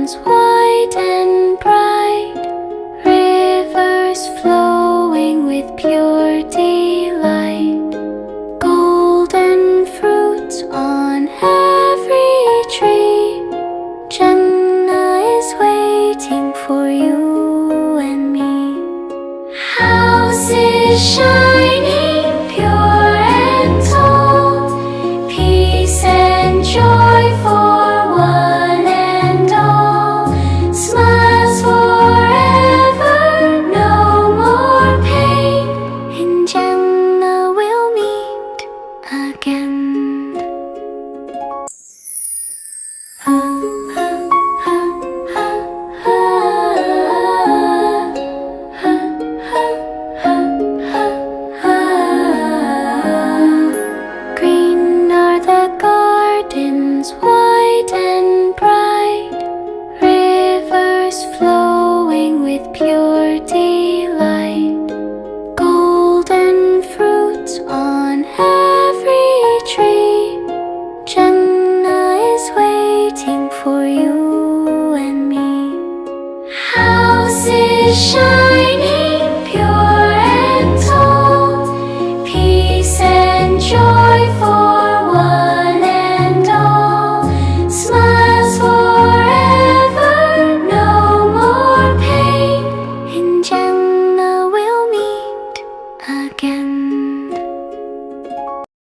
gardens white and bright, rivers flowing with pure delight, golden fruits on every tree. Jannah is waiting for you and me. Houses shining pure and tall, peace and joy for one and all. Smiles forever, no more pain. In Jannah we'll meet again. Green are the gardens, white and bright, rivers flowing with pure delight, golden fruits on every tree. Jannah is waiting for you and me. Houses shine